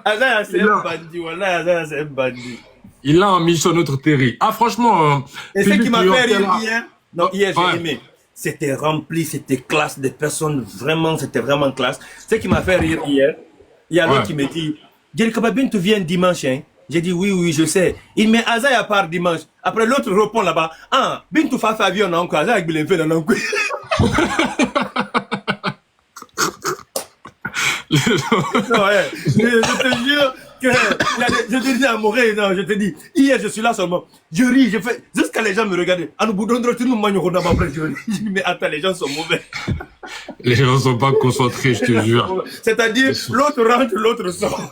Azaya, c'est Il un a, bandit. Voilà, Azaya, c'est un bandit. il a mis sur notre terri. Ah, franchement, Et ce qui Philippe m'a fait Lyon, rire hier, non, hier j'ai ouais, aimé. C'était rempli, c'était classe, des personnes, vraiment, c'était vraiment classe. Ce qui m'a fait rire hier, il y a l'autre ouais. qui me dit, Djel Kababine, tu viens dimanche, hein? J'ai dit, oui, oui, je sais. Il met Azaya part dimanche. Après, l'autre répond là-bas, ah, Bintou Fafa avion, non, quoi, Azaya, il fait, non, quoi. Non, ouais, je te jure que je te dis à Moré, non, je te dis, hier je suis là seulement, je ris, je fais, jusqu'à les gens me regardaient, à nous boudons de nous manions après, je dis, mais attends, les gens sont mauvais. Les gens ne sont pas concentrés, je te jure. C'est-à-dire, l'autre rentre, l'autre sort.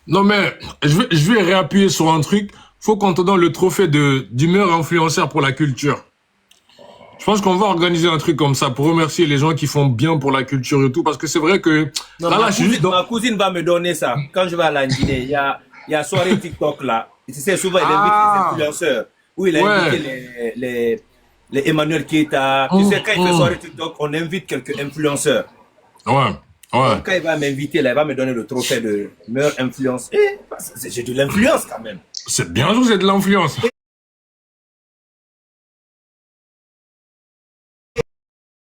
Non, mais je vais réappuyer sur un truc. Faut qu'on te donne le trophée du meilleur influenceur pour la culture. Je pense qu'on va organiser un truc comme ça pour remercier les gens qui font bien pour la culture et tout. Parce que c'est vrai que Non, là, je suis juste dans... ma cousine va me donner ça. Quand je vais à la Guinée, il y a soirée TikTok là. Tu sais, souvent, il invite les Ah, influenceurs. Où il a invité ouais. les Emmanuel Keita. Tu sais, quand il fait soirée TikTok, on invite quelques influenceurs. Ouais, ouais. Donc, quand il va m'inviter, là, il va me donner le trophée de meilleure influence. Eh, j'ai de l'influence quand même. C'est bien sûr, c'est de l'influence.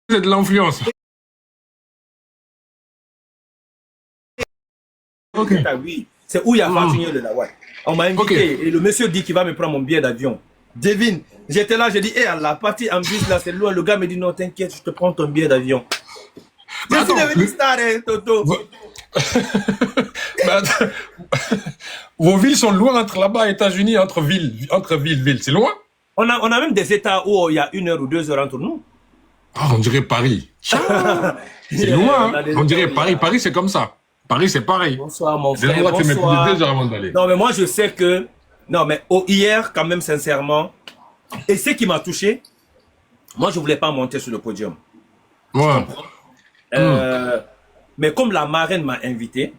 C'est de l'influence. Ok. Ah oui, c'est où il y a Hmm. Fatunye de la Ouai. On m'a Ok. invité et le monsieur dit qu'il va me prendre mon billet d'avion. Devine, j'étais là, j'ai dit, hé, la partie en bus là, c'est loin. Le gars me dit, non, t'inquiète, je te prends ton billet d'avion. Je Mais suis attends, devenu star, hein, Toto. mais attends. Vos villes sont loin entre là-bas, États-Unis, entre villes. C'est loin? On a même des états où il y a 1 heure ou 2 heures entre nous. Ah, on dirait Paris. Tchao. C'est On loin, hein? a des On états dirait où il y Paris. a... Paris, c'est comme ça. Paris, c'est pareil. Bonsoir, mon Des frère, endroits, tu mets plus de 2 bonsoir. heures avant d'aller. Non, mais moi, je sais que... Non, mais hier, quand même, sincèrement, et ce qui m'a touché, moi, je voulais pas monter sur le podium. Tu Ouais. comprends? Hmm. Euh, mais comme la marraine m'a invité,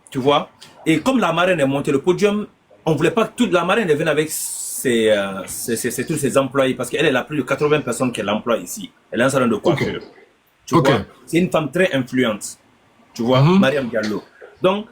tu vois, et comme la marraine est montée le podium, on voulait pas que toute la marraine vienne avec tous ses employés, parce qu'elle a plus de 80 personnes qu'elle emploie ici. Elle a un salon de Ok. coiffure, tu Ok. vois. C'est une femme très influente, tu vois, Mhm. Mariam Diallo. Donc,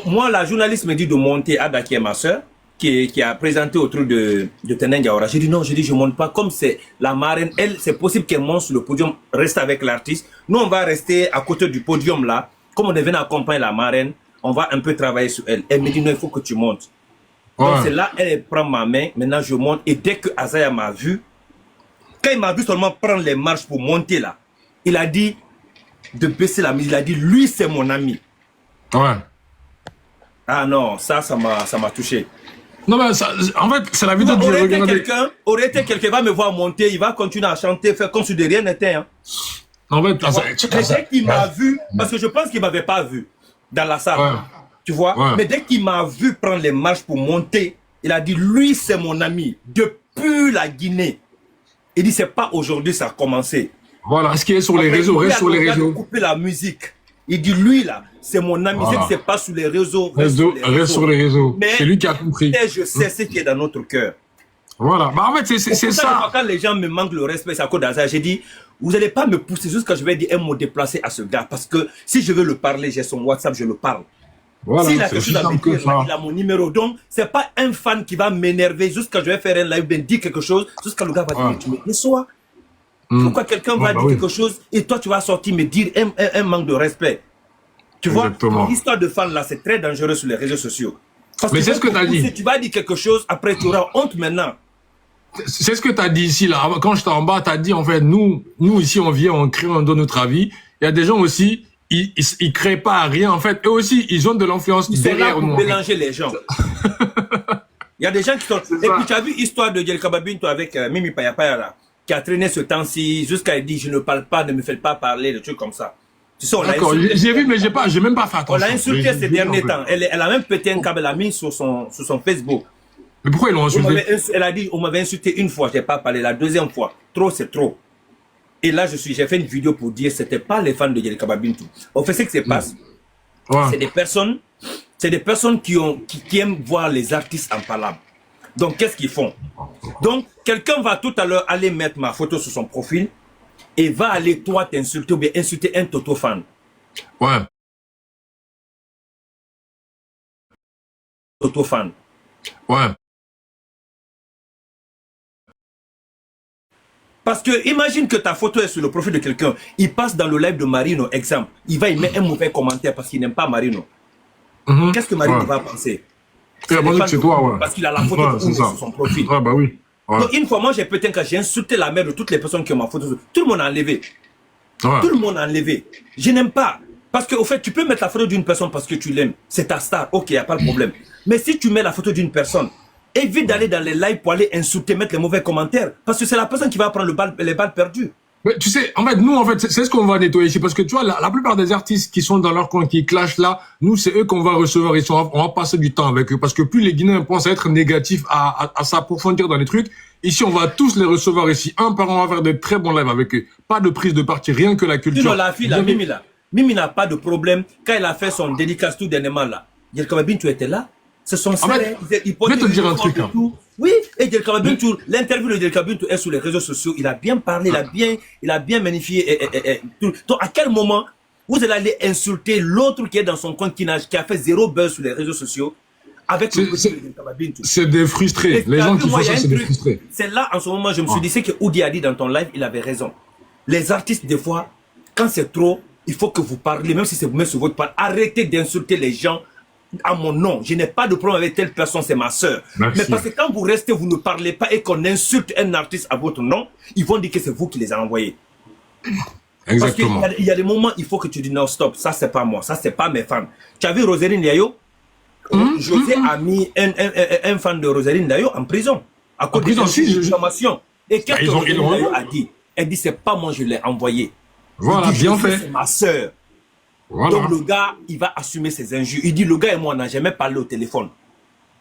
moi, la journaliste me dit de monter Ada, qui est ma soeur, qui a présenté au truc de Tenen Diawara. J'ai dit non, je monte pas. Comme c'est la marraine, elle, c'est possible qu'elle monte sur le podium, reste avec l'artiste. Nous, on va rester à côté du podium là. Comme on est venu accompagner la marraine, on va un peu travailler sur elle. Elle me dit non, il faut que tu montes. Donc Ouais. c'est là, elle prend ma main. Maintenant, je monte. Et dès que Azaya m'a vu, quand il m'a vu seulement prendre les marches pour monter là, il a dit de baisser la musique. Il a dit, lui, c'est mon ami. Ouais. Ah non, ça m'a touché. Non, mais ça, en fait, c'est la Tu vidéo vois, que j'ai regardée. aurait été quelqu'un va me voir monter, il va continuer à chanter, faire comme si de rien n'était. Hein. En fait, Tu vois. Mais dès qu'il m'a vu, Ouais. parce que je pense qu'il m'avait pas vu dans la salle, Ouais. tu vois. Ouais. Mais dès qu'il m'a vu prendre les marches pour monter, il a dit, lui, c'est mon ami, depuis la Guinée. Il dit, c'est pas aujourd'hui, ça a commencé. Voilà, ce qui est sur les Après, réseaux, il dit reste à sur les ton gars de réseaux. couper la musique. Il dit, lui, là, c'est mon ami. C'est que Voilà. c'est pas sur les réseaux, reste sur les Reste sur réseaux. les réseaux. Mais C'est lui qui a compris. je sais ce qui est dans notre cœur. Voilà. Bah, en fait, c'est C'est ça. ça. Quand les gens me manquent le respect, c'est à cause d'Azaya. J'ai dit, vous n'allez pas me pousser jusqu'à je vais dire un mot déplacé à ce gars. Parce que si je veux le parler, j'ai son WhatsApp, je le parle. Voilà, S'il a c'est quelque aussi chose à me simple que dire, là, ça. il a mon numéro. Donc, c'est pas un fan qui va m'énerver jusqu'à je vais faire un live, ben dire quelque chose, jusqu'à le gars va dire, Ouais. mais tu me déçois. Hmm. Pourquoi quelqu'un Ouais, va bah dire oui. quelque chose et toi tu vas sortir me dire un manque de respect. Tu vois, Exactement. l'histoire de fan là, c'est très dangereux sur les réseaux sociaux. Parce Mais que c'est ce que tu as dit. tu vas dire quelque chose, après tu auras honte maintenant. C'est ce que tu as dit ici, là. Quand j'étais en bas, tu as dit, en fait, nous ici, on vient, on crée, on donne notre avis. Il y a des gens aussi, ils créent pas rien, en fait. Eux aussi, ils ont de l'influence Ils sont là derrière pour nous. En fait. mélanger les gens. Il y a des gens qui sont... C'est Et ça. puis tu as vu l'histoire de Djel Kababinto avec Mimi Payapaya là, qui a traîné ce temps-ci jusqu'à il dit je ne parle pas, ne me faites pas parler, des trucs comme ça. Tu sais, on l'a D'accord, insulté. j'ai vu, mais j'ai même pas fait On l'a attention. insulté ces derniers En fait. temps. Elle a même pété un câble, elle a mis sur son Facebook. Mais pourquoi ils l'ont insulté? Elle a dit, on m'avait insulté une fois, j'ai pas parlé. La deuxième fois, trop c'est trop. Et là, j'ai fait une vidéo pour dire, c'était pas les fans de Djel Kababinto. En fait, ce qui se passe, Ouais. c'est des personnes qui aiment voir les artistes en palabre. Donc, qu'est-ce qu'ils font? Donc, quelqu'un va tout à l'heure aller mettre ma photo sur son profil et va aller, toi, t'insulter ou bien insulter un Toto fan. Ouais. auto-fan. Ouais. Parce que imagine que ta photo est sur le profil de quelqu'un, il passe dans le live de Marino, exemple, il va y mettre un mauvais commentaire parce qu'il n'aime pas Marino. Qu'est-ce que Marino va penser? C'est toi, ouais. Parce qu'il a la photo sur son profil. Ouais, bah oui. Ouais. Donc une fois, moi, j'ai insulté la mère de toutes les personnes qui ont ma photo. Tout le monde a enlevé. Ouais. Tout le monde a enlevé. Je n'aime pas. Parce qu'au fait, tu peux mettre la photo d'une personne parce que tu l'aimes. C'est ta star. Ok, il n'y a pas de problème. Mais si tu mets la photo d'une personne, évite d'aller dans les lives pour aller insulter, mettre les mauvais commentaires. Parce que c'est la personne qui va prendre les balles perdues. Mais tu sais, en fait, nous, c'est ce qu'on va nettoyer ici. Parce que tu vois, la plupart des artistes qui sont dans leur coin, qui clashent là, nous, c'est eux qu'on va recevoir ici. On va passer du temps avec eux. Parce que plus les Guinéens pensent à être négatifs, à s'approfondir dans les trucs, ici, on va tous les recevoir ici. Un par an, on va faire de très bons lives avec eux. Pas de prise de parti, rien que la culture. Sinon, la fille, la Mimi là. Mimi n'a pas de problème. Quand elle a fait son dédicace tout dernièrement là, Djelkaba Bintou était là. C'est son frère. Je vais te dire un truc. Hein. Oui, et Djelkaba Bintou, l'interview de Djelkaba Bintou est sur les réseaux sociaux. Il a bien parlé, il a bien magnifié. Donc, à quel moment vous allez aller insulter l'autre qui est dans son coin, qui a fait zéro buzz sur les réseaux sociaux avec le côté de Djelkaba Bintou? C'est des frustrés. Les gens qui font ça, c'est des frustrés. C'est là, en ce moment, je me suis dit, c'est que Oudi a dit dans ton live, il avait raison. Les artistes, des fois, quand c'est trop, il faut que vous parlez, même si c'est vous même sur votre part. Arrêtez d'insulter les gens à mon nom. Je n'ai pas de problème avec telle personne, c'est ma soeur. Mais parce que quand vous restez, vous ne parlez pas et qu'on insulte un artiste à votre nom, ils vont dire que c'est vous qui les avez envoyés. Exactement. Parce qu'il y a des moments, il faut que tu dis non, stop, ça c'est pas moi, ça c'est pas mes fans. Tu as vu Rosaline Ndiayo? José a mis un fan de Rosaline Ndiayo en prison. À cause de diffamation. Et qu'est-ce que Rosaline Ndiayo a dit? Elle dit, c'est pas moi, je l'ai envoyé. Voilà, bien fait. C'est ma soeur. Voilà. Donc le gars, il va assumer ses injures. Il dit, le gars et moi, on n'a jamais parlé au téléphone.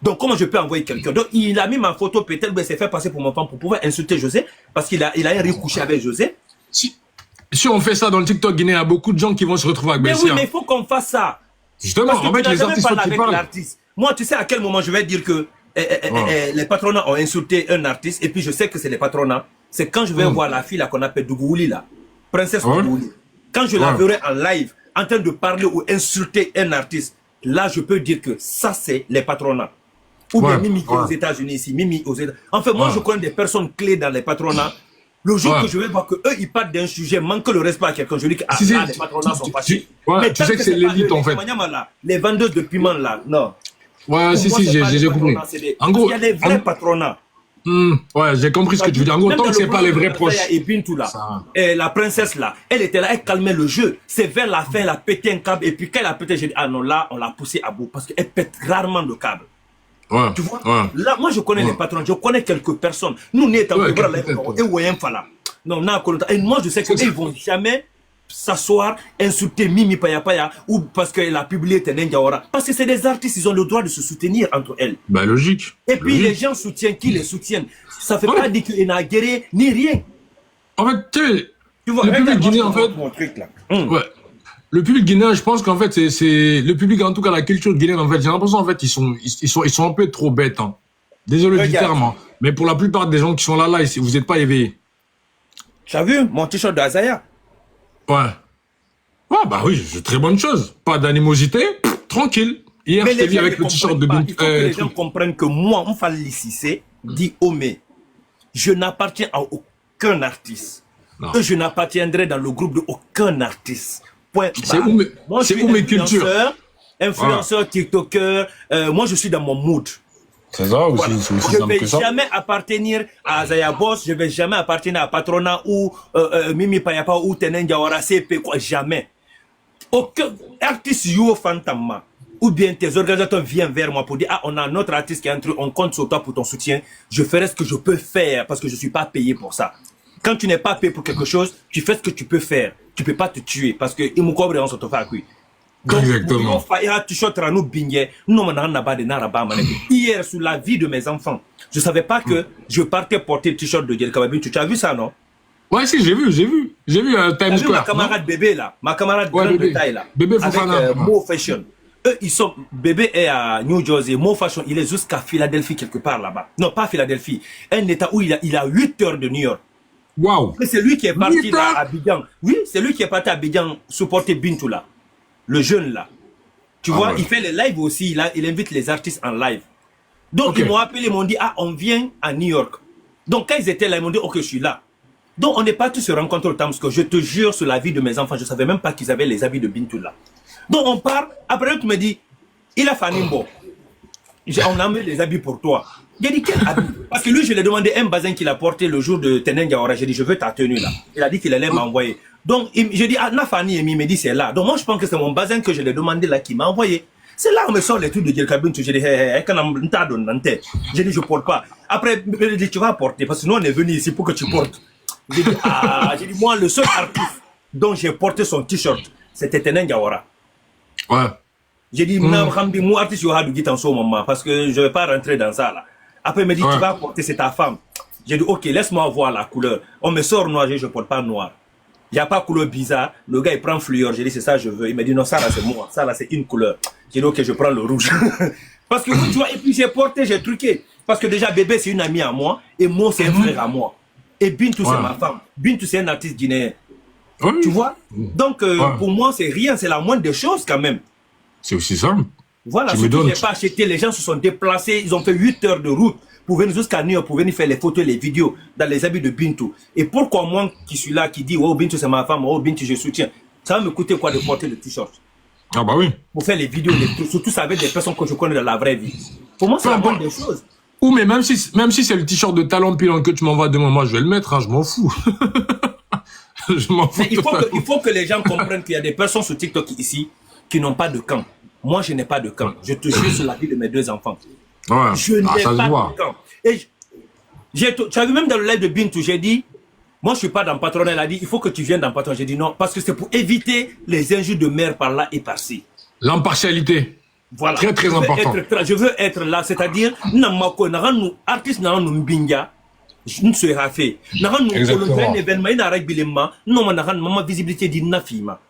Donc comment je peux envoyer quelqu'un? Donc il a mis ma photo, peut-être qu'il s'est fait passer pour mon femme pour pouvoir insulter José, parce qu'il a un riz couché avec José. Si on fait ça dans le TikTok guinéen, il y a beaucoup de gens qui vont se retrouver avec Bessia. Mais oui, mais il faut qu'on fasse ça. Justement, en fait, les artistes qui parlent. Moi, tu sais à quel moment je vais dire que les patronats ont insulté un artiste, et puis je sais que c'est les patronats. C'est quand je vais voir la fille là qu'on appelle Dougouli là, princesse Dougouli. Quand je la verrai en live, en train de parler ou insulter un artiste, là je peux dire que ça c'est les patronats. Ou bien Mimi aux États-Unis ici, Mimi aux États-Unis. Enfin, moi je connais des personnes clés dans les patronats. Le jour que je vais voir que eux ils partent d'un sujet, manquent le respect à quelqu'un, je dis que les patronats sont fâchés. Mais tu sais que c'est l'élite en fait. Les vendeuses de piments là, non. Ouais, j'ai compris. En gros, il y a des vrais patronats. Ouais, j'ai compris ce que tu veux dire. En gros, tant que c'est pas les vrais proches. Et Bintou là, et la princesse là, elle était là, elle calmait le jeu. C'est vers la fin, elle a pété un câble. Et puis quand elle a pété, j'ai dit, ah non, là, on l'a poussé à bout. Parce qu'elle pète rarement le câble. Ouais. Tu vois? Là, moi, je connais les patrons, je connais quelques personnes. Nous, on est en et moi, je sais qu'ils vont jamais s'asseoir, insulter Mimi Paya Paya ou parce qu'elle a publié Tenen Diawara. Parce que c'est des artistes, ils ont le droit de se soutenir entre elles. Bah, logique. Et puis, les gens soutiennent qui les soutiennent. Ça ne fait pas dire qu'il n'a guéri ni rien. En fait, tu vois, le public guinéen, en fait. Mon truc, là. Ouais. Le public guinéen, je pense qu'en fait, c'est le public, en tout cas, la culture guinéenne, en fait, j'ai l'impression, en fait, ils sont un peu trop bêtes, hein. Désolé du terme, hein. Mais pour la plupart des gens qui sont là, vous n'êtes pas éveillés. Tu as vu mon t-shirt d'Azaya? Ouais. Ouais, bah oui, c'est très bonne chose. Pas d'animosité, tranquille. Hier, je t'ai vu avec le t-shirt de Bintou. Il faut que les gens comprennent que moi, on fait l'ICC, dit Omé. Je n'appartiens à aucun artiste. Je n'appartiendrai dans le groupe de aucun artiste. Point. C'est où mes cultures? Influenceur, TikToker. Moi, je suis dans mon mood. C'est ça aussi. Je ne vais jamais appartenir à Azaya Boss, je ne vais jamais appartenir à Patrona ou Mimi Payapa ou Tenen Diawara, CP, quoi, jamais. Aucun artiste Yo Fantama ou bien tes organisateurs viennent vers moi pour dire, ah, on a un autre artiste qui est entre, on compte sur toi pour ton soutien, je ferai ce que je peux faire parce que je ne suis pas payé pour ça. Quand tu n'es pas payé pour quelque chose, tu fais ce que tu peux faire. Tu ne peux pas te tuer parce que il me cobre et on se te fait à cuire. Donc, hier, sur la vie de mes enfants, je ne savais pas que je partais porter le t-shirt de Djelkaba Bintou. Tu as vu ça, non? Ouais, si, j'ai vu Times Square. Ma camarade bébé, là, ma camarade grande de taille, là, bébé avec Mo Fashion. Eux, ils sont, bébé est à New Jersey, Mo Fashion, il est jusqu'à Philadelphie, quelque part là-bas. Non, pas Philadelphie. Un état où il a 8 heures de New York. Waouh! C'est lui qui est parti là, à Abidjan. Oui, c'est lui qui est parti à Abidjan supporter Bintou, là. Le jeune là. Tu vois, il fait les lives aussi, il invite les artistes en live. Donc, ils m'ont appelé, ils m'ont dit, ah, on vient à New York. Donc, quand ils étaient là, ils m'ont dit, ok, je suis là. Donc, on n'est pas tous se rencontrer au temps, parce que je te jure, sur la vie de mes enfants, je ne savais même pas qu'ils avaient les habits de Bintou là. Donc, on part, après, tu me dis, il a Fanimbo. On a mis les habits pour toi. J'ai dit, quel habit? Parce que lui, je lui ai demandé un bazin qu'il a porté le jour de Tenen Diawara. J'ai dit, je veux ta tenue là. Il a dit qu'il allait m'envoyer. Donc, j'ai dit, ah, Nafani, il me dit, c'est là. Donc, moi, je pense que c'est mon bazin que je lui ai demandé là qui m'a envoyé. C'est là où on me sort les trucs de Djelkabin. J'ai dit, j'ai dit, je porte pas. Après, il m'a dit, tu vas porter. Parce que nous, on est venu ici pour que tu portes. J'ai dit, ah, j'ai dit, moi, le seul artiste dont j'ai porté son t-shirt, c'était Tenen Diawara. Ouais. J'ai dit, moi, artiste, je vais du en ce moment, parce que je vais pas rentrer dans ça, là. Après, il m'a dit, tu vas porter, c'est ta femme. J'ai dit, ok, laisse-moi voir la couleur. On me sort noir, je porte pas noir. Il n'y a pas de couleur bizarre. Le gars, il prend fluor. J'ai dit, c'est ça, je veux. Il m'a dit, non, ça, là, c'est moi. Ça, là, c'est une couleur. J'ai dit, ok, je prends le rouge. Parce que, tu vois, et puis j'ai porté, j'ai truqué. Parce que déjà, bébé, c'est une amie à moi. Et moi, c'est un frère à moi. Et Bintou, c'est ma femme. Bintou, c'est un artiste guinéen. Tu vois? Donc, pour moi, c'est rien. C'est la moindre des choses, quand même. C'est aussi simple. Voilà, ce que je n'ai pas acheté, les gens se sont déplacés, ils ont fait 8 heures de route pour venir jusqu'à New York, pour venir faire les photos et les vidéos dans les habits de Bintou. Et pourquoi moi qui suis là, qui dit, oh Bintou c'est ma femme, oh Bintou je soutiens, ça va me coûter quoi de porter le t-shirt? Ah bah oui. Pour faire les vidéos, surtout ça avec des personnes que je connais dans la vraie vie. Pour moi, c'est la bonne des choses. Ou mais même si c'est le t-shirt de Talent Pilon que tu m'envoies demain, moi je vais le mettre, hein, je m'en fous. Je m'en fous. Mais il faut que les gens comprennent qu'il y a des personnes sur TikTok ici qui n'ont pas de camp. Moi, je n'ai pas de camp. Je te jure sur la vie de mes 2 enfants. Ouais. Je n'ai pas de camp. Et tu as vu même dans le live de Bintou, j'ai dit, moi je suis pas dans le patronat. Elle a dit, il faut que tu viennes dans le patronat. J'ai dit non, parce que c'est pour éviter les injures de mère par là et par-ci. L'impartialité. Voilà. Très, très important. Je veux être là, c'est-à-dire, nous, artistes, nous, mbinga, nous, se rafé. Exactement. Nous, visibilité d'inafima.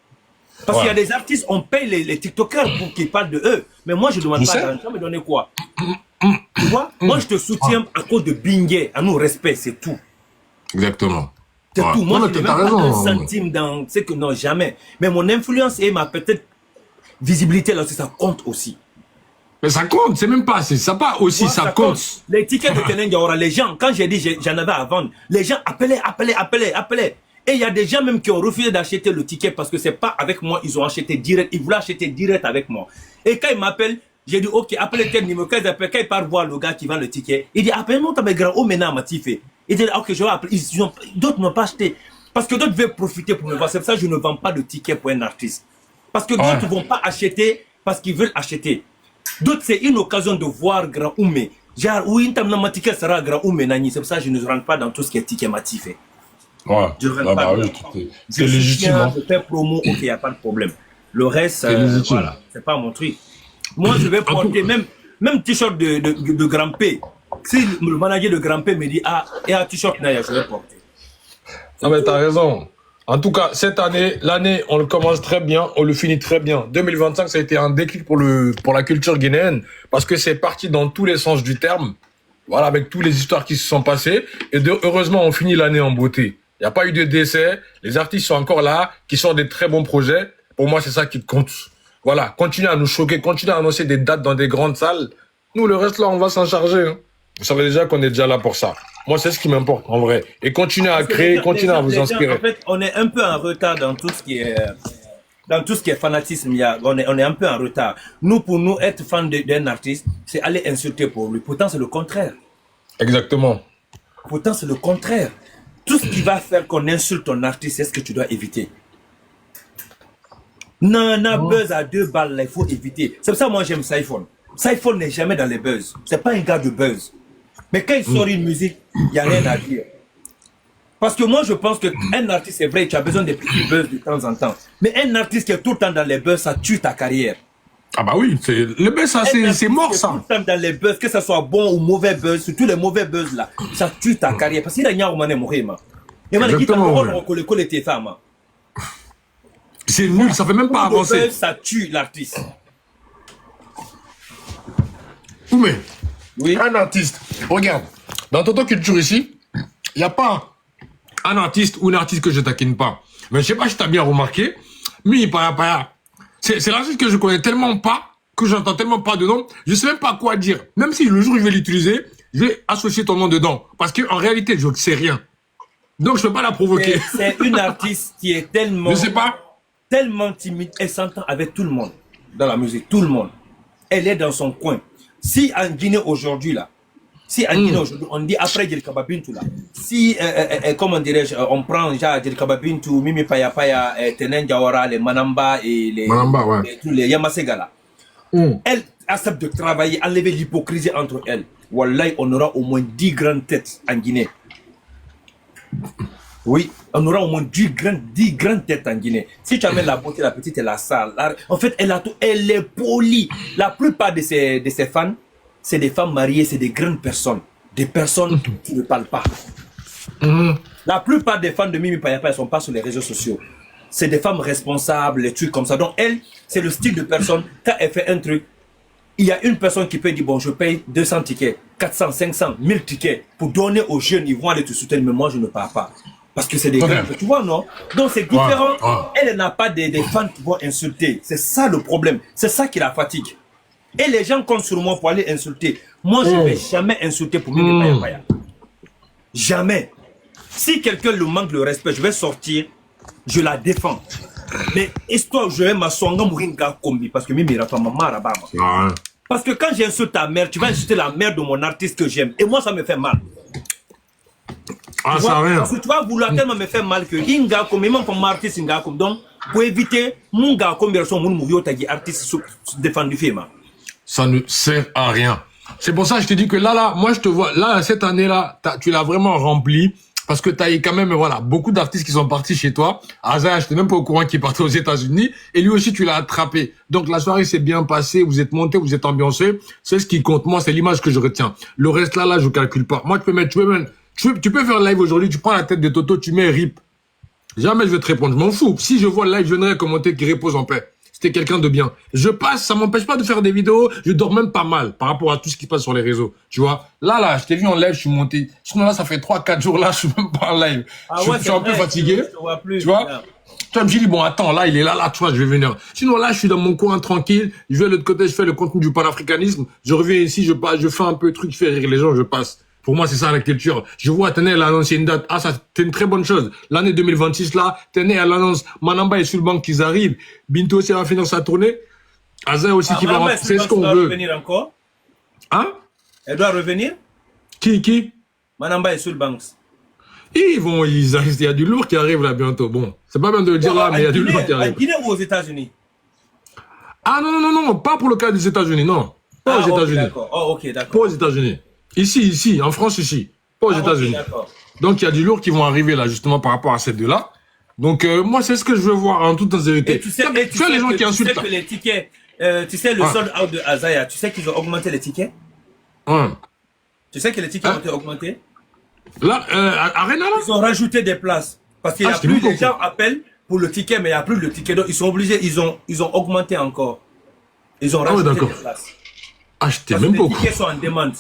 Parce qu'il y a des artistes, on paye les TikTokers pour qu'ils parlent de eux. Mais moi, je ne demande pas d'argent, me donner quoi? Tu vois? Moi, je te soutiens à cause de Bingé, à nous respect, c'est tout. Exactement. C'est tout. Moi, je n'ai même pas un centime dans ce que non, jamais. Mais mon influence et ma peut-être visibilité là aussi, ça compte aussi. Mais ça compte, c'est même pas, ça pas aussi, ouais, ça compte. Les tickets de Tenen Diawara, les gens, quand j'ai dit j'en avais à vendre, les gens appelaient. Et il y a des gens même qui ont refusé d'acheter le ticket parce que c'est pas avec moi, ils ont acheté direct, ils voulaient acheter direct avec moi. Et quand ils m'appellent, j'ai dit ok, appelez tel numéro, quand ils partent voir le gars qui vend le ticket, il dit appelle-moi ton grand haut maintenant m'a fait. Il dit ok, je vais appeler, d'autres n'ont pas acheté. Parce que d'autres veulent profiter pour me voir, c'est pour ça que je ne vends pas de ticket pour un artiste. Parce que d'autres ne vont pas acheter parce qu'ils veulent acheter. D'autres, c'est une occasion de voir grand Oumé. Genre, oui, ma ticket sera grand Oumé Nani. C'est pour ça que je ne rentre pas dans tout ce qui est ticket matifé. Ouais. Je rentre pas dans c'est légitime. Hein. Je fais promo, ok, il n'y a pas de problème. Le reste, voilà, c'est pas mon truc. Moi, je vais porter même t-shirt de Grand P. Si le manager de Grand P me dit, ah, et un t-shirt, je vais porter. Ah, mais t'as raison. En tout cas, cette année, l'année, on le commence très bien, on le finit très bien. 2025, ça a été un déclic pour la culture guinéenne, parce que c'est parti dans tous les sens du terme. Voilà, avec toutes les histoires qui se sont passées. Et heureusement, on finit l'année en beauté. Il n'y a pas eu de décès. Les artistes sont encore là, qui sortent des très bons projets. Pour moi, c'est ça qui compte. Voilà, continuez à nous choquer, continuez à annoncer des dates dans des grandes salles. Nous, le reste, là, on va s'en charger. Hein. Vous savez déjà qu'on est déjà là pour ça. Moi, c'est ce qui m'importe, en vrai. Et continuez à créer, continuez à vous inspirer. En fait, on est un peu en retard dans tout ce qui est, fanatisme. On est un peu en retard. Nous, pour nous, être fan d'un artiste, c'est aller insulter pour lui. Pourtant, c'est le contraire. Exactement. Pourtant, c'est le contraire. Tout ce qui va faire qu'on insulte ton artiste, c'est ce que tu dois éviter. Buzz à 2 balles, là, il faut éviter. C'est pour ça que moi, j'aime Saifon. Saifon n'est jamais dans les buzz. C'est pas un gars de buzz. Mais quand il sort une musique, il n'y a rien à dire. Parce que moi, je pense qu'un artiste, c'est vrai, tu as besoin de petits buzz de temps en temps. Mais un artiste qui est tout le temps dans les buzz, ça tue ta carrière. Ah bah oui, le buzz, ça, c'est mort, ça. Tout le temps dans les buzz, que ce soit bon ou mauvais buzz, surtout les mauvais buzz là, ça tue ta carrière. Parce qu'il y a un moment où c'est nul, ça fait même pas avancer. Buzz, ça tue l'artiste. Mais oui. Un artiste, regarde, dans Tonton Culture ici, il n'y a pas un artiste ou une artiste que je taquine pas. Mais je sais pas si tu as bien remarqué, mais C'est l'artiste que je connais tellement pas, que j'entends tellement pas de nom, je sais même pas quoi dire. Même si le jour où je vais l'utiliser, je vais associer ton nom dedans. Parce que en réalité, je ne sais rien. Donc, je peux pas la provoquer. C'est une artiste qui est tellement... Je sais pas. Tellement timide, elle s'entend avec tout le monde dans la musique, tout le monde. Elle est dans son coin. Si en Guinée aujourd'hui là, si en Guinée aujourd'hui, on dit après Djelkaba Bintou là, si comment dirais-je, on prend déjà Djelkaba Bintou, Mimi Paya Paya, Tenen Diawara, les Manamba et les Manamba, ouais. et tous les Yamasega là, elle accepte de travailler, enlever l'hypocrisie entre elles. Wallahi, on aura au moins 10 grandes têtes en Guinée. Oui, on aura au moins 10 grandes têtes en Guinée. Si tu amènes la beauté, la petite et la sale, en fait, elle est polie. La plupart de ses fans, c'est des femmes mariées, c'est des grandes personnes. Des personnes qui ne parlent pas. La plupart des fans de Mimi Payapa, elles ne sont pas sur les réseaux sociaux. C'est des femmes responsables, les trucs comme ça. Donc, elle, c'est le style de personne, quand elle fait un truc, il y a une personne qui peut dire, bon, je paye 200 tickets, 400, 500, 1000 tickets pour donner aux jeunes, ils vont aller te soutenir, mais moi, je ne pars pas. Parce que c'est des gars, tu vois, non? Donc c'est différent. Elle n'a pas des fans qui vont insulter. C'est ça le problème. C'est ça qui la fatigue. Et les gens comptent sur moi pour aller insulter. Moi, je ne vais jamais insulter pour Mimi Paya Paya. Jamais. Si quelqu'un le manque le respect, je vais sortir, je la défends. Mais histoire, je vais m'asseoir kombi parce que Mimi Rafa maman Rabama. Parce que quand j'insulte ta mère, tu vas insulter la mère de mon artiste que j'aime. Et moi, ça me fait mal. Ah, ça rien. Parce que tu vas vouloir tellement me faire mal que Inga comme même comme artiste Inga comme donc pour éviter mon gars comme version mon mouvio tagi artiste défendu film. Ça ne sert à rien. C'est pour ça que je te dis que là, moi je te vois là cette année-là, tu l'as vraiment rempli parce que tu as eu quand même voilà beaucoup d'artistes qui sont partis chez toi. Azaya, je n'étais même pas au courant qu'il partait aux États-Unis et lui aussi tu l'as attrapé. Donc la soirée s'est bien passée, vous êtes monté, vous êtes ambiancé. C'est ce qui compte. Moi, c'est l'image que je retiens. Le reste là, je calcule pas. Moi, tu peux faire live aujourd'hui, tu prends la tête de Toto, tu mets RIP. Jamais je vais te répondre, je m'en fous. Si je vois le live, je viendrai commenter qu'il repose en paix. C'était quelqu'un de bien. Je passe, ça m'empêche pas de faire des vidéos, je dors même pas mal par rapport à tout ce qui se passe sur les réseaux. Tu vois, là, je t'ai vu en live, je suis monté. Sinon là, ça fait 3-4 jours là, je suis même pas en live. Je suis un peu fatigué. Tu vois, je me suis dit, bon, attends, là, il est là, tu vois, je vais venir. Sinon là, je suis dans mon coin tranquille, je vais de l'autre côté, je fais le contenu du panafricanisme, je reviens ici, je fais un peu de trucs, je fais rire les gens, je passe. Pour moi, c'est ça la culture. Je vois Téné a annoncé une date. Ah, ça, c'est une très bonne chose. L'année 2026, là, Téné elle annonce Manamba est sur le banc qu'ils arrivent. Bintou aussi va finir sa tournée. Azay aussi qui va rentrer. C'est ce qu'on veut. Revenir encore. Hein? Elle doit revenir? Qui? Manamba est sur le banc. Il y a du lourd qui arrive là bientôt. Bon, c'est pas bien de le dire là, mais il y a du lourd qui arrive. En Guinée ou aux États-Unis? Ah non, pas pour le cas des États-Unis, non. Pas aux États-Unis. Ok, d'accord. Pas aux États-Unis. Ici, en France, ici. Pas aux États-Unis. Donc, il y a du lourd qui vont arriver là, justement, par rapport à ces deux-là. Donc, moi, c'est ce que je veux voir en toute sincérité. Et tu sais les gens qui insultent. Tu sais que les tickets, tu sais, le sold out de Azaya, tu sais qu'ils ont augmenté les tickets? Tu sais que les tickets ont été augmentés? Là, Arena, là? Ils ont rajouté des places. Parce qu'il y a plus, les gens appellent pour le ticket, mais il n'y a plus le ticket. Donc, ils sont obligés, ils ont augmenté encore. Ils ont rajouté des places. Ah, j'étais même pas au courant. Les tickets sont en demande.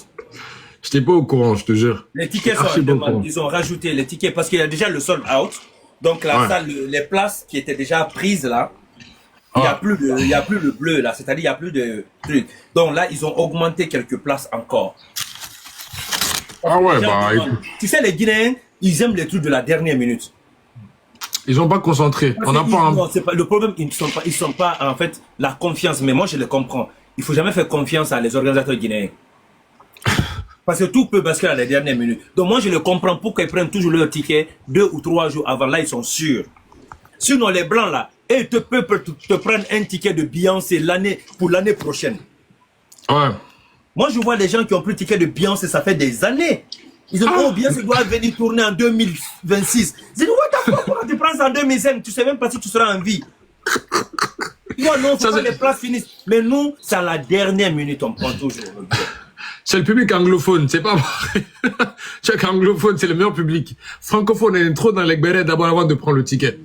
J'étais pas au courant, je te jure. Les tickets sont en demande. Ils ont rajouté les tickets parce qu'il y a déjà le sold out. Donc la salle, les places qui étaient déjà prises là, il n'y a plus le bleu là. C'est-à-dire il n'y a plus de trucs. Donc là, ils ont augmenté quelques places encore. Ah ouais, bah écoute. Tu sais, les Guinéens, ils aiment les trucs de la dernière minute. Ils sont pas concentrés. On n'a pas. Non, c'est pas le problème. Ils sont pas en fait la confiance. Mais moi, je les comprends. Il faut jamais faire confiance à les organisateurs guinéens. Parce que tout peut basculer à la dernière minute. Donc moi, je le comprends pourquoi ils prennent toujours leur ticket 2 ou 3 jours avant. Là, ils sont sûrs. Sinon, les blancs là, ils te peuvent te prendre un ticket de Beyoncé pour l'année prochaine. Ouais. Moi, je vois des gens qui ont pris le ticket de Beyoncé, ça fait des années. Ils disent, oh, Beyoncé doit venir tourner en 2026. Je dis, what the fuck, pourquoi tu prends ça en 2005? Tu sais même pas si tu seras en vie. Moi, non, c'est pas les places finissent. Mais nous, c'est à la dernière minute, on prend toujours. C'est le public anglophone, c'est pas vrai. Chaque anglophone, c'est le meilleur public. Francophone, on est trop dans les bérets d'abord avant de prendre le ticket.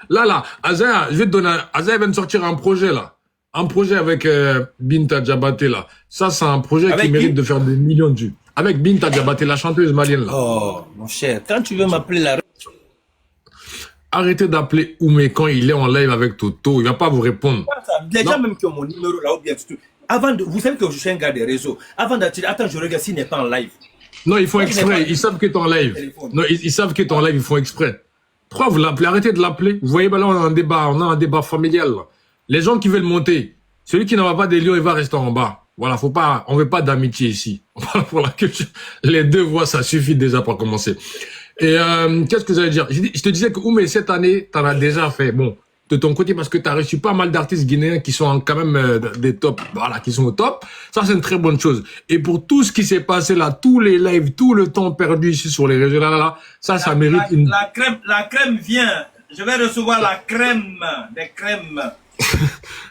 Là, Azaya, je vais te donner, Azaya vient de sortir un projet, là. Un projet avec Binta Diabaté, là. Ça, c'est un projet qui mérite de faire des millions de vues. Avec Binta Diabaté, la chanteuse malienne, là. Oh, mon cher, quand tu veux m'appeler la... arrêtez d'appeler Oumé quand il est en live avec Toto. Il va pas vous répondre. Les gens même qui ont mon numéro là, ou bien tout. Avant de, vous savez que je suis un gars des réseaux. Avant d'attirer, attends, je regarde s'il n'est pas en live. Non, ils font exprès. Ils savent que tu es en live. Non, ils savent que tu es en live. Ils font exprès. Pourquoi vous l'appelez? Arrêtez de l'appeler. Vous voyez, ben là, on a un débat familial. Là. Les gens qui veulent monter, celui qui n'en va pas des lions, il va rester en bas. Voilà, faut pas, on veut pas d'amitié ici. Pour la culture. Les deux voix, ça suffit déjà pour commencer. Et qu'est-ce que j'allais dire? Je te disais que Oumé, cette année, t'en as déjà fait. Bon, de ton côté, parce que tu as reçu pas mal d'artistes guinéens qui sont quand même des tops, voilà, qui sont au top. Ça, c'est une très bonne chose. Et pour tout ce qui s'est passé là, tous les lives, tout le temps perdu ici sur les réseaux, là, ça mérite une... La crème vient. Je vais recevoir la crème, des crèmes.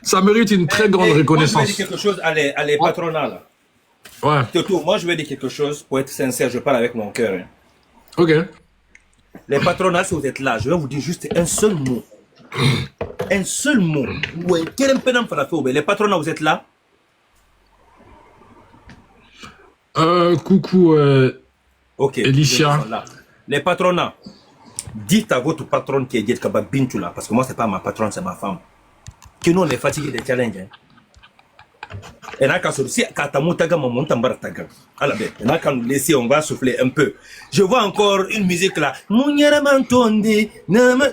Ça mérite une très grande reconnaissance. Moi, je vais dire quelque chose à les patronats, là. Ouais. Toto, moi, je vais dire quelque chose, pour être sincère, je parle avec mon cœur. Hein. Ok. Les patronats, si vous êtes là, je vais vous dire juste un seul mot. Un seul mot. Ouais, les patronats, vous êtes là? Coucou, Ok. Elisha. Les patronats, dites à votre patronne qui est Diet Kaba Bintou là, parce que moi, c'est pas ma patronne, c'est ma femme. Que nous, on est fatigués des challenges. Hein. Et là, quand si Katamoutaga, mon montambarataga. Alors, là, quand nous laissez, on va souffler un peu. Je vois encore une musique là. Il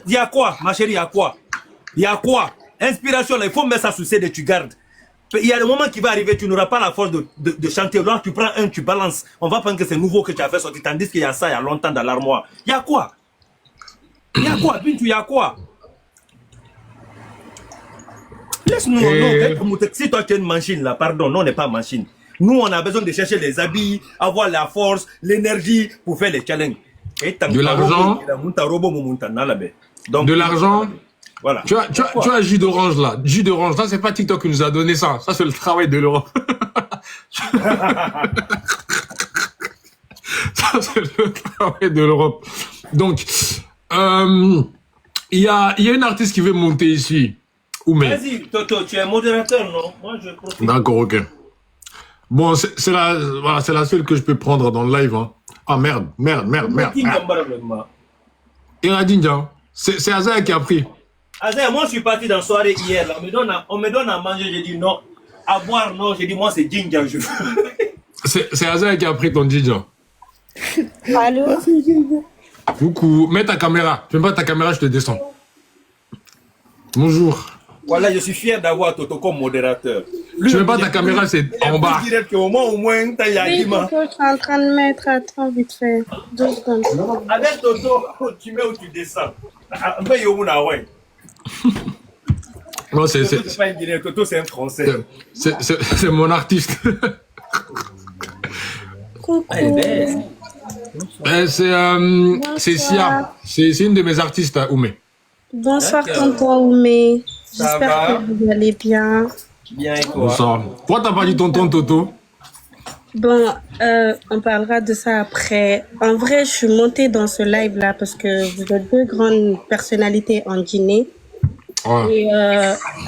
y a quoi, ma chérie, il y a quoi? Il y a quoi? Inspiration, là, il faut mettre ça sous CD, tu gardes. Il y a le moment qui va arriver, tu n'auras pas la force de chanter. Là, tu prends un, tu balances. On va penser que c'est nouveau que tu as fait sortir, tandis qu'il y a ça il y a longtemps dans l'armoire. Il y a quoi? Il y a quoi, Bintou, il y a quoi? Laisse-nous, non, si toi tu es une machine là, pardon, non, on n'est pas machine. Nous, on a besoin de chercher les habits, avoir la force, l'énergie pour faire les challenges. De l'argent. De l'argent. Voilà. Tu as jus d'orange là. Jus d'orange, ça c'est pas TikTok qui nous a donné ça. Ça c'est le travail de l'Europe. Ça c'est le travail de l'Europe. Donc, il y a une artiste qui veut monter ici. Vas-y, Toto, tu es modérateur, non? Moi, je profite. D'accord, ok. Bon, c'est la seule que je peux prendre dans le live. Hein. Ah, merde. Et Radinja, c'est Aza qui a pris. Aza, moi, je suis parti dans la soirée hier. Là. On me donne à manger, j'ai dit non. À boire, non. J'ai dit, moi, c'est Jinja. C'est Aza qui a pris ton Jinja. Allô? Coucou. Mets ta caméra. Tu mets pas ta caméra, je te descends. Bonjour. Voilà, je suis fier d'avoir Toto comme modérateur. Tu mets pas ta caméra, c'est en bas. Oui, Toto, je suis en train de mettre, attends, vite fait. 2 secondes. Avec Toto, tu mets où tu descends. Non, c'est pas un Guinéen, Toto, c'est un Français. C'est mon artiste. Coucou. C'est Sia. C'est une de mes artistes, Oumé. Bonsoir, tonton Oumé. J'espère que vous allez bien. Bien et toi? Bonsoir. Pourquoi t'as pas dit tonton Toto? Bon, on parlera de ça après. En vrai, je suis montée dans ce live-là parce que vous êtes 2 grandes personnalités en Guinée. Ouais. Et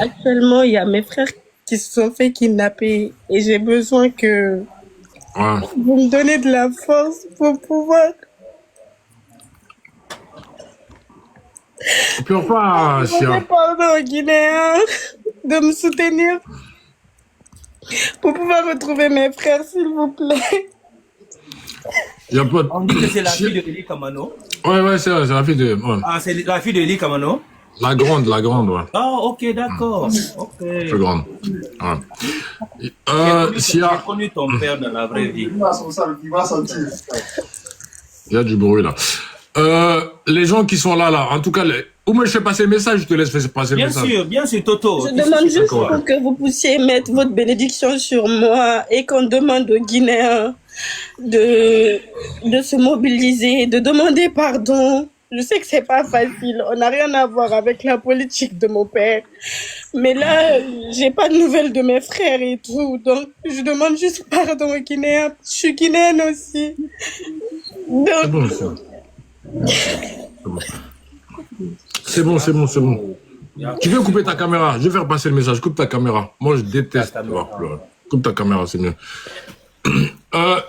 actuellement, il y a mes frères qui se sont fait kidnapper. Et j'ai besoin que vous me donnez de la force pour pouvoir... Pleure pas, Sia. Pardon aux Guinéens de me soutenir pour pouvoir retrouver mes frères, s'il vous plaît. Y a pas de... On dit que c'est la fille de Eli Kamano. Ouais, c'est la fille de... Ouais. Ah, c'est la fille de Eli Kamano? La grande, ouais. Ah, ok, d'accord. Ok. Plus grande. Ouais. Sia... J'ai connu ton père dans la vraie vie. Il y a du bruit là. Les gens qui sont là, en tout cas, où moi je fais passer le message, je te laisse passer le message. Bien sûr, Toto. Je demande juste pour que vous puissiez mettre votre bénédiction sur moi et qu'on demande aux Guinéens de se mobiliser, de demander pardon. Je sais que c'est pas facile, on n'a rien à voir avec la politique de mon père. Mais là, j'ai pas de nouvelles de mes frères et tout, donc je demande juste pardon aux Guinéens. Je suis guinéenne aussi. Donc... C'est bon. C'est bon. Tu veux couper ta caméra? Je vais faire passer le message. Coupe ta caméra. Moi, je déteste. Coupe ta caméra, c'est mieux.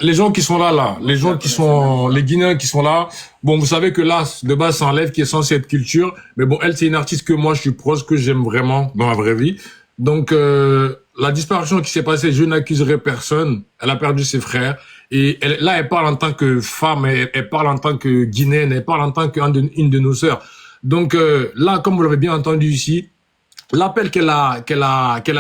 Les gens qui sont là, les gens qui sont, les Guinéens qui sont là, bon, vous savez que là, de base, c'est un live qui est censé être culture, mais bon, elle, c'est une artiste que moi, je suis proche, que j'aime vraiment dans la vraie vie. Donc, la disparition qui s'est passée, je n'accuserai personne. Elle a perdu ses frères. Et là, elle parle en tant que femme, elle parle en tant que Guinéenne, elle parle en tant qu'une de nos sœurs. Donc, là, comme vous l'avez bien entendu ici, l'appel qu'elle a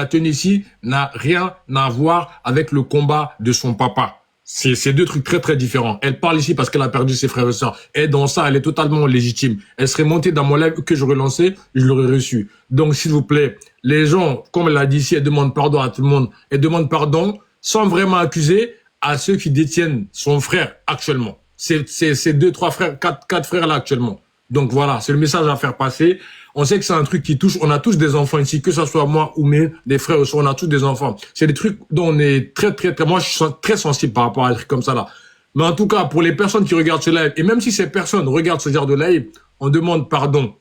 tenu ici n'a rien à voir avec le combat de son papa. C'est deux trucs très très différents. Elle parle ici parce qu'elle a perdu ses frères et sœurs. Et dans ça, elle est totalement légitime. Elle serait montée dans mon live que j'aurais lancé, je l'aurais reçu. Donc, s'il vous plaît, les gens, comme elle l'a dit ici, elle demande pardon à tout le monde. Elle demande pardon sans vraiment accuser à ceux qui détiennent son frère actuellement. C'est deux, trois frères, quatre frères là actuellement. Donc voilà, c'est le message à faire passer. On sait que c'est un truc qui touche, on a tous des enfants ici, que ça soit moi ou des frères aussi, on a tous des enfants. C'est des trucs dont on est très, moi je suis très sensible par rapport à des trucs comme ça là. Mais en tout cas, pour les personnes qui regardent ce live, et même si ces personnes regardent ce genre de live, on demande pardon.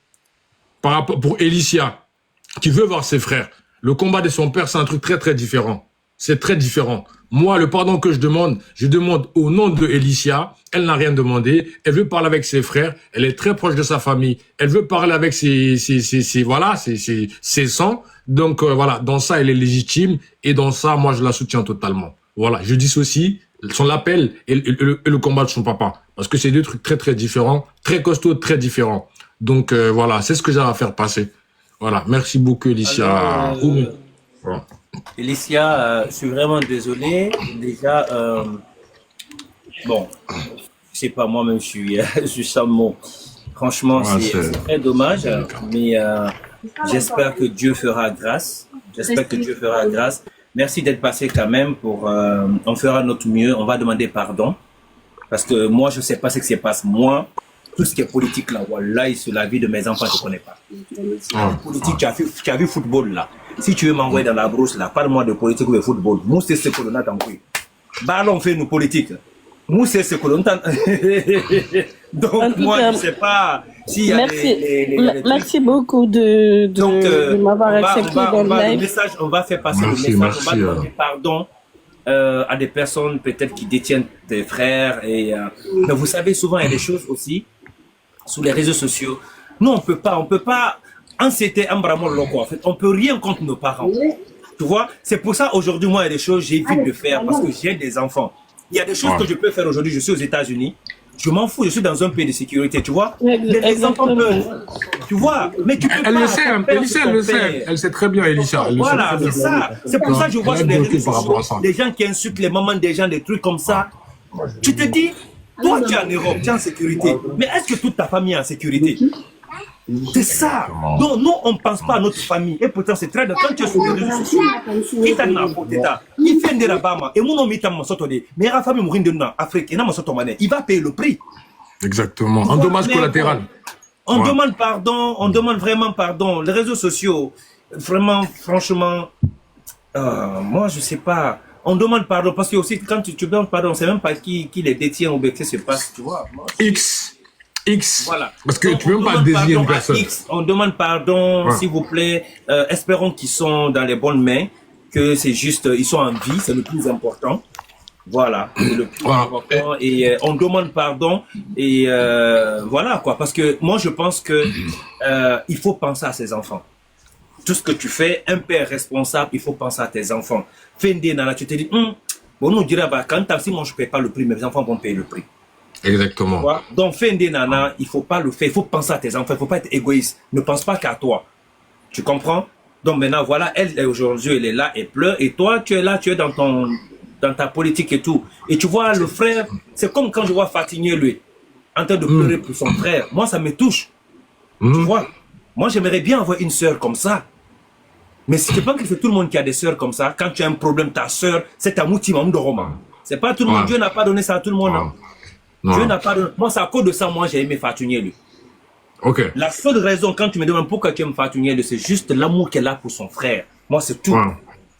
Par rapport, pour Elicia, qui veut voir ses frères. Le combat de son père, c'est un truc très, très différent. C'est très différent. Moi, le pardon que je demande au nom de Elicia. Elle n'a rien demandé. Elle veut parler avec ses frères. Elle est très proche de sa famille. Elle veut parler avec ses sangs. Donc, voilà. Dans ça, elle est légitime. Et dans ça, moi, je la soutiens totalement. Voilà. Je dissocie son appel et le combat de son papa. Parce que c'est deux trucs très, très différents. Très costauds, très différents. Donc, voilà. C'est ce que j'ai à faire passer. Voilà. Merci beaucoup, Elicia. Voilà. Elicia, je suis vraiment désolé. Déjà, bon, je sais pas, moi-même, je suis sans mots. Franchement, c'est très dommage, mais j'espère que Dieu fera grâce. J'espère que Dieu fera grâce. Merci d'être passé quand même pour, on fera notre mieux. On va demander pardon. Parce que moi, je sais pas ce qui se passe. Moi, tout ce qui est politique là, voilà, sur la vie de mes enfants, je ne connais pas. Politique, tu as vu football là. Si tu veux m'envoyer dans la brousse là, parle-moi de politique ou de football. Nous, c'est ce que l'on a compris. Ballon fait nos politiques. Nous, c'est ce que l'on a. Donc, moi, je ne sais pas s'il y a merci beaucoup de m'avoir accepté dans le live. On va faire passer le message. On va demander pardon à des personnes peut-être qui détiennent des frères. Mais vous savez, souvent, il y a des choses aussi sur les réseaux sociaux. Nous, on peut pas. C'était un bramon loco, en fait. On peut rien contre nos parents. Tu vois, c'est pour ça aujourd'hui, moi, il y a des choses j'évite de faire parce que j'ai des enfants. Il y a des choses que je peux faire aujourd'hui. Je suis aux États-Unis. Je m'en fous. Je suis dans un pays de sécurité, tu vois. Les enfants peuvent. Tu vois, mais tu peux elle pas. Le sait, Elicia, elle le sait. Elle sait très bien, Elicia. Voilà, c'est ça. C'est pour ça que je vois sur les réseaux sociaux des gens qui insultent les mamans des gens, des trucs comme ça. Tu te dis, toi, tu es en Europe, tu es en sécurité. Mais est-ce que toute ta famille est en sécurité? C'est ça. Donc, nous, on ne pense pas à notre famille. Et pourtant, c'est très bien. Quand tu es sur les réseaux sociaux, il t'a il fait des rabama. Et mon nom, il t'a dit, mais la famille mourir de nous en Afrique, il va payer le prix. Exactement. Un dommage collatéral. On demande pardon, on demande vraiment pardon. Les réseaux sociaux, vraiment, franchement, moi, je ne sais pas. On demande pardon parce que aussi, quand tu demandes pardon, on ne sait même pas qui les détient ou bien qu'est-ce qui se passe, tu vois. X. Voilà. Parce que tu ne peux même pas désigner une personne. On demande pardon, s'il vous plaît. Espérons qu'ils sont dans les bonnes mains, que c'est juste, ils sont en vie, c'est le plus important. Voilà, c'est le plus important. Et on demande pardon. Et voilà quoi, parce que moi je pense que il faut penser à ses enfants. Tout ce que tu fais, un père responsable, il faut penser à tes enfants. Fendi nana, tu te dis, bon, nous dirait, bah, quand si moi je ne paye pas le prix, mes enfants vont payer le prix. Exactement. Donc, Fendi nana, il ne faut pas le faire, il faut penser à tes enfants, il ne faut pas être égoïste. Ne pense pas qu'à toi. Tu comprends? Donc maintenant, voilà, elle aujourd'hui, elle est là, elle pleure, et toi, tu es là, tu es dans ta politique et tout. Et tu vois, le frère, c'est comme quand je vois Fatinier, lui, en train de pleurer pour son frère. Moi, ça me touche. Tu vois? Moi, j'aimerais bien avoir une sœur comme ça. Mais je ne pense que c'est tout le monde qui a des sœurs comme ça. Quand tu as un problème, ta sœur, c'est ta mouti de roman. C'est pas tout le monde. Dieu n'a pas donné ça à tout le monde. Hein. Dieu n'a pas donné. Moi, c'est à cause de ça, moi, j'ai aimé Fatunier, lui. Ok. La seule raison, quand tu me demandes pourquoi tu aimes Fatunier, lui, c'est juste l'amour qu'elle a pour son frère. Moi, c'est tout.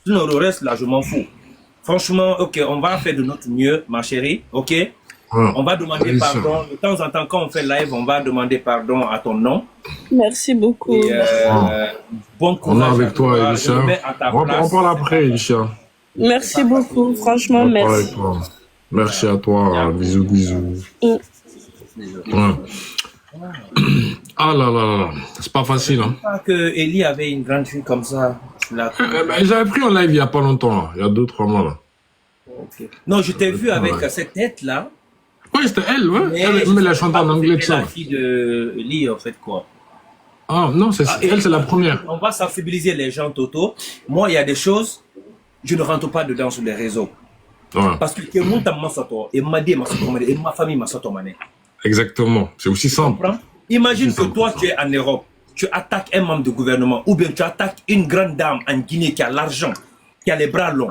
Tout le reste, là, je m'en fous. Franchement, ok, on va faire de notre mieux, ma chérie. Ok. On va demander pardon. De temps en temps, quand on fait live, on va demander pardon à ton nom. Merci beaucoup. Et, bon courage. On est avec toi, Elicia. On parle après, Elicia. Merci beaucoup, franchement, On va parler merci. avec toi. Merci à toi. Bisous, bisous. Mm. Ouais. Ah là là là. C'est pas facile, hein. Pas que Ellie avait une grande fille comme ça. J'avais pris en live il y a pas longtemps, là. Il y a 2-3 mois, là. Okay. Non, je t'ai vu avec cette tête-là. Oui, c'était elle, ouais. Mais elle a chanté en anglais, de C'est ça. la fille de Ellie, en fait, quoi. Ah, non, elle, c'est la première. On va sensibiliser les gens, Toto. Moi, il y a des choses, je ne rentre pas dedans sur les réseaux. Ouais. Parce que mon temps m'a sorti, et ma famille m'a sorti. Exactement. C'est aussi simple. Imagine que toi, tu es en Europe, tu attaques un membre du gouvernement, ou bien tu attaques une grande dame en Guinée qui a l'argent, qui a les bras longs.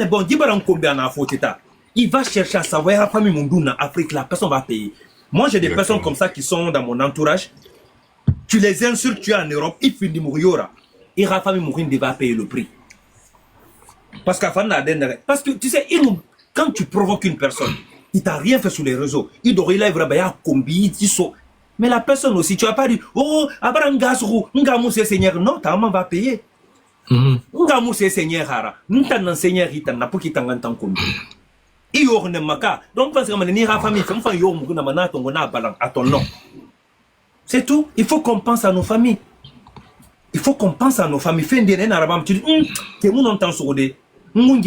Bon, il va chercher à savoir la famille Mundouna, Afrique, la personne va payer. Moi, j'ai des personnes comme ça qui sont dans mon entourage. Tu les insultes, tu es en Europe, il finit de mourir. Et la famille Mourinde va payer le prix. Parce que tu sais, quand tu provoques une personne, il t'a rien fait sur les réseaux. Il doit y avoir combien mais la personne aussi, tu vas pas dit, oh, Ngamou c'est Seigneur. Non, ta maman va payer. Ngamou c'est Seigneur. Nous t'en Seigneur, il t'en a pour qu'il t'en entend combien. Il y aura un maka. Donc, parce que la famille, il y a à ton nom. C'est tout. Il faut qu'on pense à nos familles. Il faut qu'on pense à nos familles. Fin de l'année, tu dis, que nous entend sur des. On ne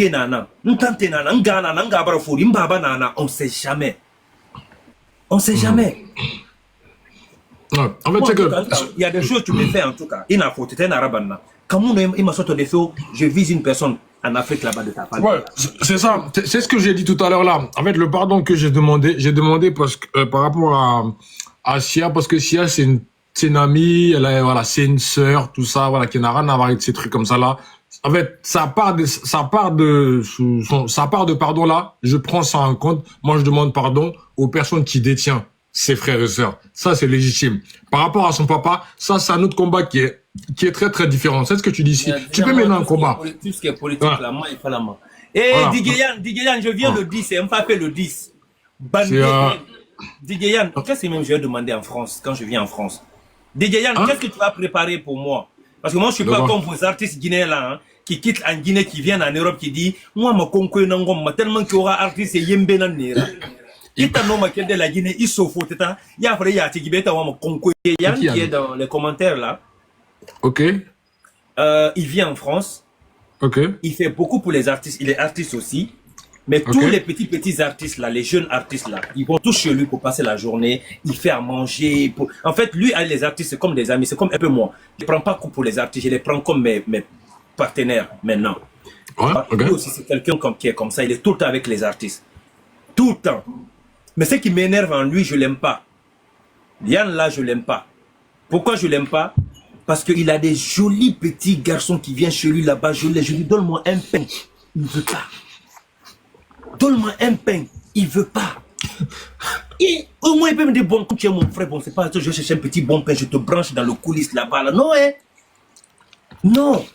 sait jamais. On ne sait jamais. Ouais. En fait, c'est que. Il y a des choses que tu me fais en tout cas. Il n'a pas un arabe. Quand il m'a sorti des feux, je vise une personne en Afrique là-bas de ta famille. Ouais, c'est ça. C'est ce que j'ai dit tout à l'heure là. En fait, le pardon que j'ai demandé parce que, par rapport à Sia, parce que Sia, c'est une amie, voilà, c'est une sœur, tout ça, voilà, qui n'a rien à voir avec ces trucs comme ça là. En fait, sa part de pardon là, je prends ça en compte. Moi, je demande pardon aux personnes qui détiennent ses frères et sœurs. Ça, c'est légitime. Par rapport à son papa, ça, c'est un autre combat qui est très, très différent. C'est ce que tu dis ici. Tu peux mener un combat. Tout ce qui est politique, là, moi, il faut la main. Et Didier, je viens le 10, et on m'a fait le 10. Didier, qu'est-ce que même je vais demander en France, quand je viens en France? Didier, qu'est-ce que tu vas préparer pour moi? Parce que moi, je suis pas comme vos artistes guinéens là, hein, qui quittent en Guinée, qui viennent en Europe, qui disent, moi, ma concours n'angom, tellement qu'il y aura artistes et yembe n'anera. Il t'a nommé de la Guinée, il s'offre, il y a après, il y a Tigibeta, moi, ma concours, Yann, qui est dans les commentaires là. Ok. Il vient en France. Ok. Il fait beaucoup pour les artistes. Il est artiste aussi. Mais tous les petits artistes là, les jeunes artistes là, ils vont tous chez lui pour passer la journée. Il fait à manger. En fait, lui, les artistes, c'est comme des amis. C'est comme un peu moi. Je ne prends pas coup pour les artistes. Je les prends comme mes partenaires maintenant. Ouais, okay. Lui aussi, c'est quelqu'un qui est comme ça. Il est tout le temps avec les artistes. Tout le temps. Mais ce qui m'énerve en lui, je ne l'aime pas. Yann là, je ne l'aime pas. Pourquoi je ne l'aime pas? Parce qu'il a des jolis petits garçons qui viennent chez lui là-bas. Je lui donne-moi un pain. Il ne veut pas. Donne-moi un pain. Il ne veut pas. Et au moins, il peut me dire, bon, tu es mon frère, bon, c'est pas ça, je cherche un petit bon pain, je te branche dans le coulisses là-bas. Là. Non, hein? Non.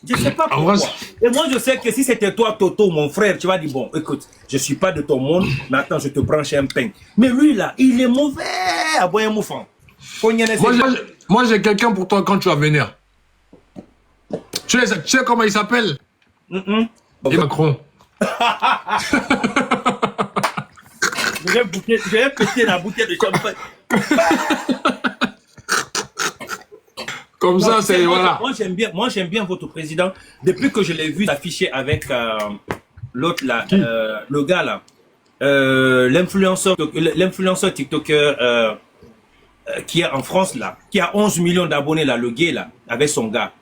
Je ne sais pas pourquoi. Et moi, je sais que si c'était toi, Toto, mon frère, tu vas dire, bon, écoute, je ne suis pas de ton monde, mais attends, je te branche un pain. Mais lui, là, il est mauvais. À boire un moufant. Moi, j'ai quelqu'un pour toi quand tu vas venir. Tu sais comment il s'appelle? Et Macron. Je vais péter la bouteille de champagne. Comme ça, c'est voilà. Moi, j'aime bien votre président. Depuis que je l'ai vu afficher avec l'autre là, le gars là, l'influenceur TikToker qui est en France là, qui a 11 millions d'abonnés là, le gay là, avec son gars.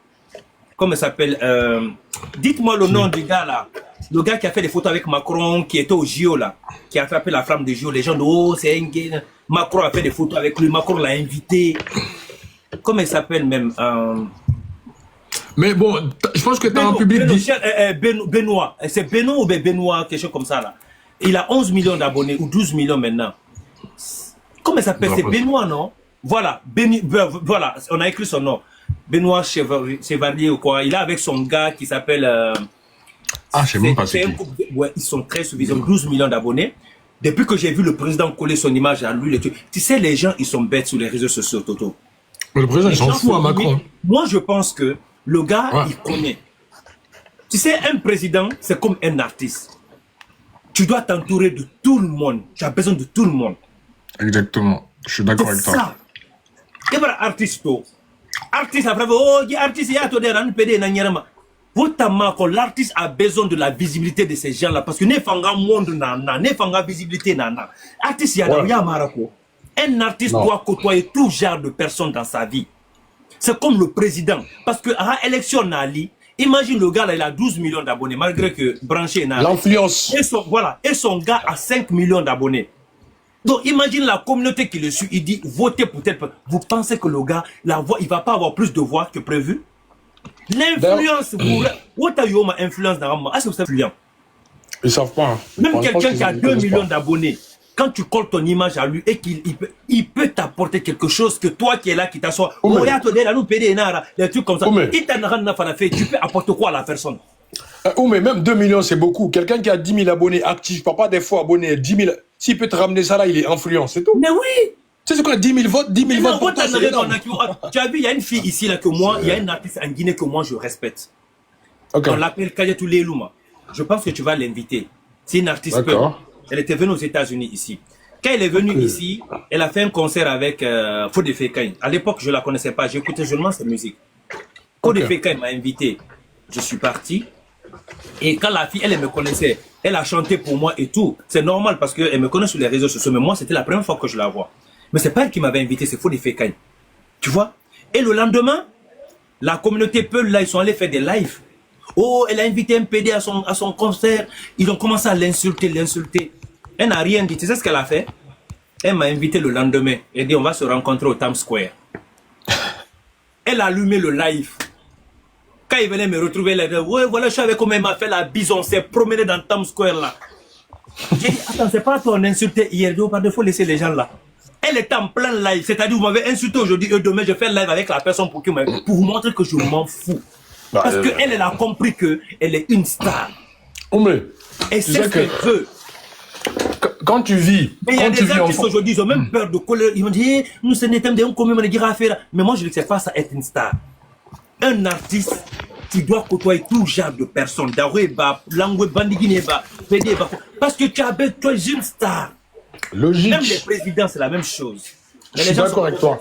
Comment il s'appelle? Dites-moi le nom du gars là. Le gars qui a fait des photos avec Macron, qui était au JO là, qui a attrapé la flamme de JO. Les gens disent, oh, c'est un gay. Macron a fait des photos avec lui. Macron l'a invité. Comment il s'appelle même? Mais bon, je pense que tu as un public... Benoît. C'est Benoît ou Benoît, quelque chose comme ça là. Il a 11 millions d'abonnés, ou 12 millions maintenant. Comment il s'appelle? C'est Benoît, non? Voilà. Voilà, on a écrit son nom. Benoît Chevalier ou quoi. Il est avec son gars qui s'appelle... je sais même pas c'est qui. Ouais, ils sont très suffisants. 12 millions d'abonnés. Depuis que j'ai vu le président coller son image à lui, tu sais, les gens, ils sont bêtes sur les réseaux sociaux, Toto. Mais le président, il s'en fout à Macron. Moi, je pense que le gars, il connaît. Tu sais, un président, c'est comme un artiste. Tu dois t'entourer de tout le monde. Tu as besoin de tout le monde. Exactement. Je suis d'accord avec C'est toi. ça. Et voilà, artiste, artiste, après, oh, artiste, il y a tout derrière, PD, l'artiste a besoin de la visibilité de ces gens-là. Parce que ne fanga monde nana, ne fanga visibilité nana. Artiste, il y a marako. Un artiste doit côtoyer tout genre de personnes dans sa vie. C'est comme le président. Parce que à l'élection Nali, imagine le gars là, il a 12 millions d'abonnés, malgré que branché Nali. L'influence. Et son gars a 5 millions d'abonnés. Donc imagine la communauté qui le suit, il dit votez peut-être. Vous pensez que le gars, la voix, il va pas avoir plus de voix que prévu? L'influence, what are you influence dans est-ce que c'est influent? Ils savent pas. Même quelqu'un qui a 2 millions d'abonnés, quand tu colles ton image à lui et qu'il peut t'apporter quelque chose que toi qui es là, qui t'assoit, des trucs comme ça, tu peux apporter quoi à la personne? Mais même 2 millions, c'est beaucoup. Quelqu'un qui a 10 000 abonnés actifs, pas des fois abonnés, 10 000, s'il peut te ramener ça là, il est influent, c'est tout. Mais oui! Tu sais c'est quoi, 10 000 votes? 10 000 votes pour toi, c'est énorme. Tu as vu, il y a une fille ici là que moi, il y a une artiste en Guinée que moi je respecte. Okay. On l'appelle Kayatou Lelouma. Je pense que tu vas l'inviter. C'est une artiste. Elle était venue aux États-Unis ici. Quand elle est venue ici, elle a fait un concert avec Fodé Fekaï. À l'époque, je la connaissais pas. J'écoutais seulement sa musique. Fodé Fekaï m'a invité. Je suis parti. Et quand la fille, elle me connaissait. Elle a chanté pour moi et tout. C'est normal parce qu'elle me connaît sur les réseaux sociaux. Mais moi, c'était la première fois que je la vois. Mais c'est pas elle qui m'avait invité, c'est Fodé Fekaï. Tu vois? Et le lendemain, la communauté Peul, là, ils sont allés faire des lives. Oh, elle a invité un PD à son concert. Ils ont commencé à l'insulter. Elle n'a rien dit. Tu sais ce qu'elle a fait? Elle m'a invité le lendemain. Elle dit, on va se rencontrer au Times Square. Elle a allumé le live. Quand il venait me retrouver, elle a dit, ouais, voilà, je savais comment elle m'a fait la bise. On s'est promené dans Times Square, là. J'ai dit, attends, c'est pas toi, on insulté hier. Par défaut, faut laisser les gens là. Elle est en plein live. C'est-à-dire, vous m'avez insulté aujourd'hui et demain, je fais le live avec la personne pour vous montrer que je m'en fous. Parce qu'elle, elle a compris qu'elle est une star. Et c'est ce qu'elle veut. Quand tu vis. Mais il y a des artistes aujourd'hui, ils ont même peur de colère. Ils vont dire, nous, c'est des thèmes de commun, on dire affaire. Mais moi, je ne sais pas ça être une star. Un artiste, tu dois côtoyer tout genre de personnes. Parce que tu es une star. Logique. Même les présidents, c'est la même chose. Je suis d'accord avec toi.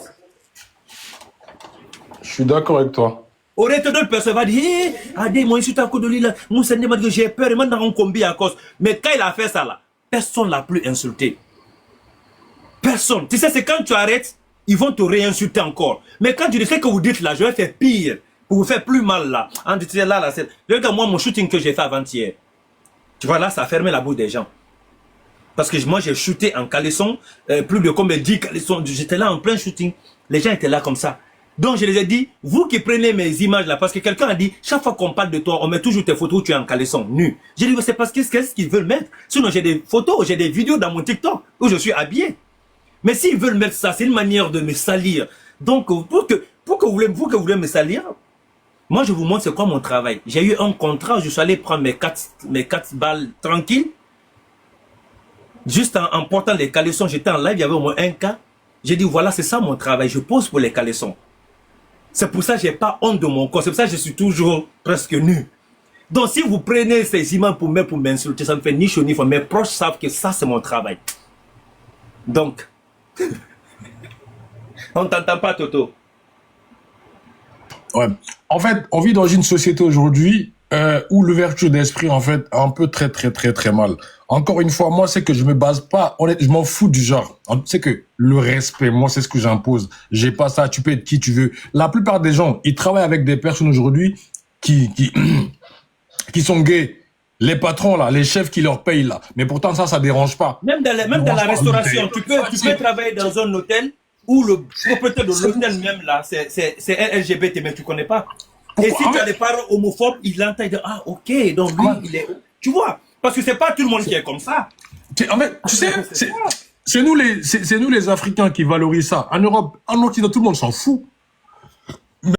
Je suis d'accord avec toi. Aurait été d'autres personnes va dire, hé, Adé, moi, je suis à côté de lui là. Moi, j'ai peur, et maintenant, on combine à cause. Mais quand il a fait ça là, personne ne l'a plus insulté. Personne. Tu sais, c'est quand tu arrêtes, ils vont te réinsulter encore. Mais quand tu dis ce que vous dites là, je vais faire pire, pour vous faire plus mal là. Regarde, moi, mon shooting que j'ai fait avant-hier. Tu vois, là, ça a fermé la bouche des gens. Parce que moi, j'ai shooté en caleçon, plus de combien 10 caleçons. J'étais là en plein shooting. Les gens étaient là comme ça. Donc, je les ai dit, vous qui prenez mes images là, parce que quelqu'un a dit, chaque fois qu'on parle de toi, on met toujours tes photos où tu es en caleçon, nu. J'ai dit, c'est parce que qu'est-ce qu'ils veulent mettre? Sinon, j'ai des photos, j'ai des vidéos dans mon TikTok où je suis habillé. Mais s'ils veulent mettre ça, c'est une manière de me salir. Donc, pour que vous voulez me salir, moi, je vous montre c'est quoi mon travail. J'ai eu un contrat, je suis allé prendre mes 4 balles tranquilles. Juste en portant les caleçons, j'étais en live, il y avait au moins un cas. J'ai dit, voilà, c'est ça mon travail, je pose pour les caleçons. C'est pour ça que je n'ai pas honte de mon corps. C'est pour ça que je suis toujours presque nu. Donc, si vous prenez ces images pour m'insulter, ça me fait ni chaud ni froid. Mes proches savent que ça, c'est mon travail. Donc, on ne t'entend pas, Toto. Ouais. En fait, on vit dans une société aujourd'hui où l'ouverture d'esprit, en fait, a un peu très mal. Encore une fois, moi, c'est que je me base pas, je m'en fous du genre. C'est que le respect, moi, c'est ce que j'impose. J'ai pas ça, tu peux être qui tu veux. La plupart des gens, ils travaillent avec des personnes aujourd'hui qui sont gays. Les patrons, là, les chefs qui leur payent, là. Mais pourtant, ça dérange pas. Même dans la restauration, tu peux travailler dans un hôtel où le propriétaire de l'hôtel même, là, c'est LGBT, mais tu connais pas. Et si tu as des parents homophobes, ils l'entendent, ils disent, ah, ok, donc lui, il est... Tu vois, parce que c'est pas tout le monde qui est comme ça. En fait, tu sais, c'est nous les Africains qui valorisent ça. En Europe, en Occident, tout le monde s'en fout.